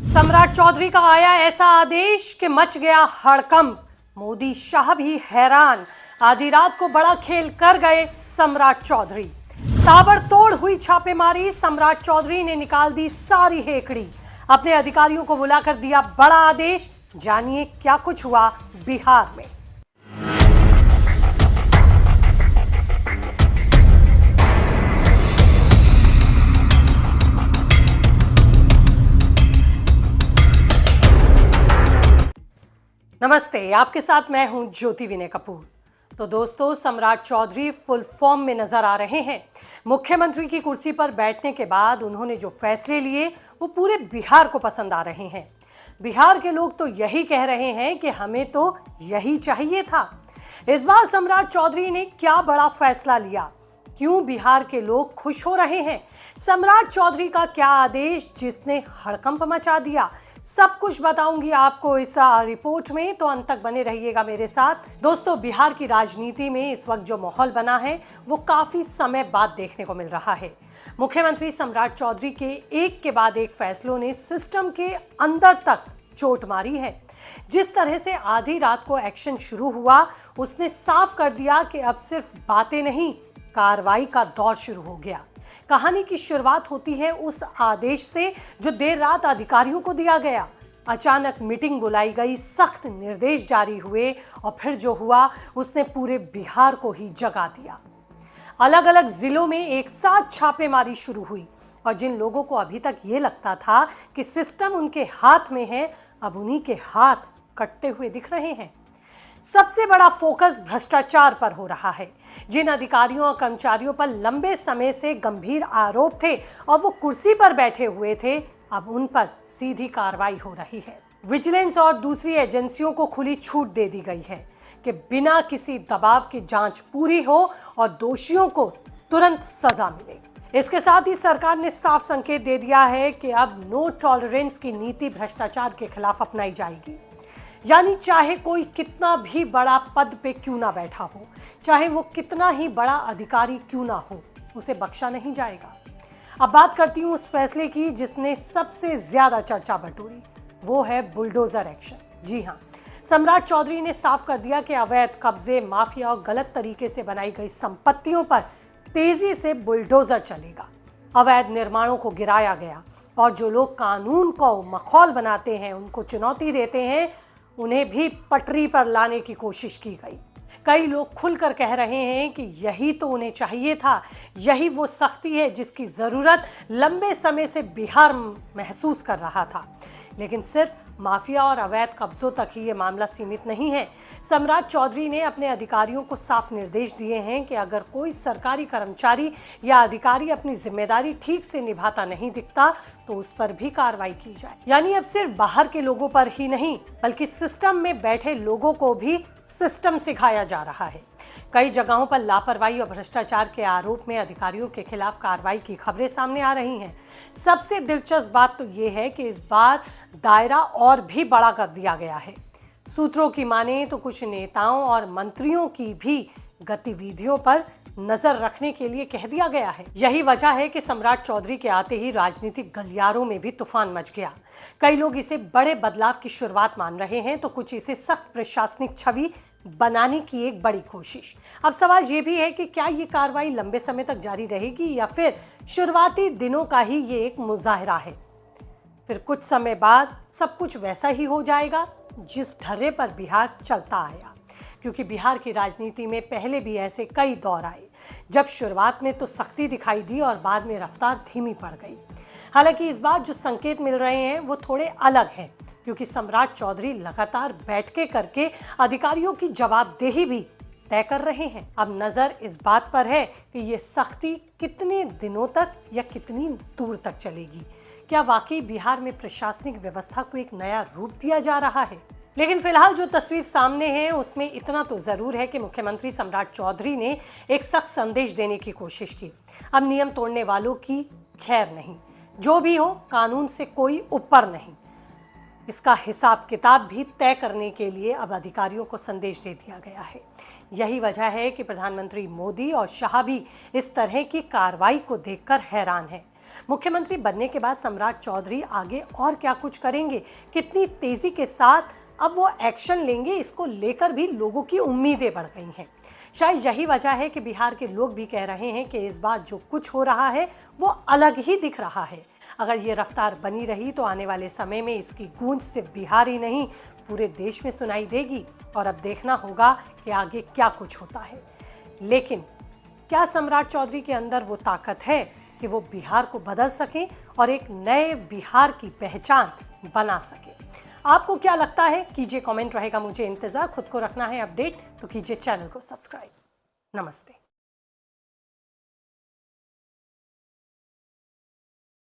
सम्राट चौधरी का आया ऐसा आदेश कि मच गया हड़कंप। मोदी शाह भी हैरान। आधी रात को बड़ा खेल कर गए सम्राट चौधरी। ताबड़तोड़ हुई छापेमारी। सम्राट चौधरी ने निकाल दी सारी हेकड़ी। अपने अधिकारियों को बुलाकर दिया बड़ा आदेश। जानिए क्या कुछ हुआ बिहार में। नमस्ते, आपके साथ मैं हूं ज्योति विनय कपूर। तो दोस्तों, सम्राट चौधरी फुल फॉर्म में नजर आ रहे हैं। मुख्यमंत्री की कुर्सी पर बैठने के बाद उन्होंने जो फैसले लिए वो पूरे बिहार को पसंद आ रहे हैं। बिहार के लोग तो यही कह रहे हैं कि हमें तो यही चाहिए था। इस बार सम्राट चौधरी ने क्या बड़ा फैसला लिया, क्यों बिहार के लोग खुश हो रहे हैं, सम्राट चौधरी का क्या आदेश जिसने हड़कंप मचा दिया, सब कुछ बताऊंगी आपको इस रिपोर्ट में। तो अंत तक बने रहिएगा मेरे साथ। दोस्तों, बिहार की राजनीति में इस वक्त जो माहौल बना है वो काफी समय बाद देखने को मिल रहा है। मुख्यमंत्री सम्राट चौधरी के एक के बाद एक फैसलों ने सिस्टम के अंदर तक चोट मारी है। जिस तरह से आधी रात को एक्शन शुरू हुआ, उसने साफ कर दिया कि अब सिर्फ बातें नहीं, कार्रवाई का दौर शुरू हो गया। कहानी की शुरुआत होती है उस आदेश से जो देर रात अधिकारियों को दिया गया। अचानक मीटिंग बुलाई गई, सख्त निर्देश जारी हुए और फिर जो हुआ उसने पूरे बिहार को ही जगा दिया। अलग अलग जिलों में एक साथ छापेमारी शुरू हुई और जिन लोगों को अभी तक ये लगता था कि सिस्टम उनके हाथ में है, अब उन्हीं के हाथ कटते हुए दिख रहे हैं। सबसे बड़ा फोकस भ्रष्टाचार पर हो रहा है। जिन अधिकारियों और कर्मचारियों पर लंबे समय से गंभीर आरोप थे और वो कुर्सी पर बैठे हुए थे, अब उन पर सीधी कार्रवाई हो रही है। विजिलेंस और दूसरी एजेंसियों को खुली छूट दे दी गई है कि बिना किसी दबाव की जांच पूरी हो और दोषियों को तुरंत सजा मिले। इसके साथ ही सरकार ने साफ संकेत दे दिया है कि अब नो टॉलरेंस की नीति भ्रष्टाचार के खिलाफ अपनाई जाएगी। यानी चाहे कोई कितना भी बड़ा पद पे क्यों ना बैठा हो, चाहे वो कितना ही बड़ा अधिकारी क्यों ना हो, उसे बख्शा नहीं जाएगा। अब बात करती हूँ उस फैसले की जिसने सबसे ज्यादा चर्चा बटोरी, वो है बुलडोजर एक्शन। जी हाँ, सम्राट चौधरी ने साफ कर दिया कि अवैध कब्जे, माफिया और गलत तरीके से बनाई गई संपत्तियों पर तेजी से बुलडोजर चलेगा। अवैध निर्माणों को गिराया गया और जो लोग कानून को मखौल बनाते हैं, उनको चुनौती देते हैं, उन्हें भी पटरी पर लाने की कोशिश की गई। कई लोग खुलकर कह रहे हैं कि यही तो उन्हें चाहिए था, यही वो सख्ती है जिसकी जरूरत लंबे समय से बिहार महसूस कर रहा था। लेकिन सिर्फ माफिया और अवैध कब्जों तक ही ये मामला सीमित नहीं है। सम्राट चौधरी ने अपने अधिकारियों को साफ निर्देश दिए हैं कि अगर कोई सरकारी कर्मचारी या अधिकारी अपनी जिम्मेदारी ठीक से निभाता नहीं दिखता तो उस पर भी कार्रवाई की जाए। यानी अब सिर्फ बाहर के लोगों पर ही नहीं, बल्कि सिस्टम में बैठे लोगों को भी सिस्टम सिखाया जा रहा है। कई जगहों पर लापरवाही और भ्रष्टाचार के आरोप में अधिकारियों के खिलाफ कार्रवाई की खबरें सामने आ रही हैं। सबसे दिलचस्प बात तो ये है कि इस बार दायरा और भी बड़ा कर दिया गया है। सूत्रों की माने तो कुछ नेताओं और मंत्रियों की भी गतिविधियों पर नजर रखने के लिए कह दिया गया है। यही वजह है कि सम्राट चौधरी के आते ही राजनीतिक गलियारों में भी तूफान मच गया। कई लोग इसे बड़े बदलाव की शुरुआत मान रहे हैं तो कुछ इसे सख्त प्रशासनिक छवि बनाने की एक बड़ी कोशिश। अब सवाल ये भी है कि क्या ये कार्रवाई लंबे समय तक जारी रहेगी या फिर शुरुआती दिनों का ही ये एक मुजाहरा है। फिर कुछ समय बाद सब कुछ वैसा ही हो जाएगा जिस ढर्रे पर बिहार चलता आया। क्योंकि बिहार की राजनीति में पहले भी ऐसे कई दौर आए जब शुरुआत में तो सख्ती दिखाई दी और बाद में रफ्तार धीमी पड़ गई। हालांकि इस बार जो संकेत मिल रहे हैं वो थोड़े अलग हैं, क्योंकि सम्राट चौधरी लगातार बैठकें करके अधिकारियों की जवाबदेही भी तय कर रहे हैं। अब नजर इस बात पर है कि ये सख्ती कितने दिनों तक या कितनी दूर तक चलेगी। क्या वाकई बिहार में प्रशासनिक व्यवस्था को एक नया रूप दिया जा रहा है? लेकिन फिलहाल जो तस्वीर सामने है उसमें इतना तो जरूर है कि मुख्यमंत्री सम्राट चौधरी ने एक सख्त संदेश देने की कोशिश की। अब नियम तोड़ने वालों की खैर नहीं, जो भी हो कानून से कोई ऊपर नहीं। इसका हिसाब किताब भी तय करने के लिए अब अधिकारियों को संदेश दे दिया गया है। यही वजह है कि प्रधानमंत्री मोदी और शाह भी इस तरह की कार्रवाई को देखकर हैरान हैं। मुख्यमंत्री बनने के बाद सम्राट चौधरी आगे और क्या कुछ करेंगे, कितनी तेजी के साथ अब वो एक्शन लेंगे, इसको लेकर भी लोगों की उम्मीदें बढ़ गई हैं। शायद यही वजह है कि बिहार के लोग भी कह रहे हैं कि इस बार जो कुछ हो रहा है वो अलग ही दिख रहा है। अगर ये रफ्तार बनी रही तो आने वाले समय में इसकी गूंज सिर्फ बिहार ही नहीं पूरे देश में सुनाई देगी। और अब देखना होगा कि आगे क्या कुछ होता है। लेकिन क्या सम्राट चौधरी के अंदर वो ताकत है कि वो बिहार को बदल सके और एक नए बिहार की पहचान बना सके? आपको क्या लगता है? कीजिए कमेंट, रहेगा मुझे इंतजार। खुद को रखना है अपडेट तो कीजिए चैनल को सब्सक्राइब। नमस्ते।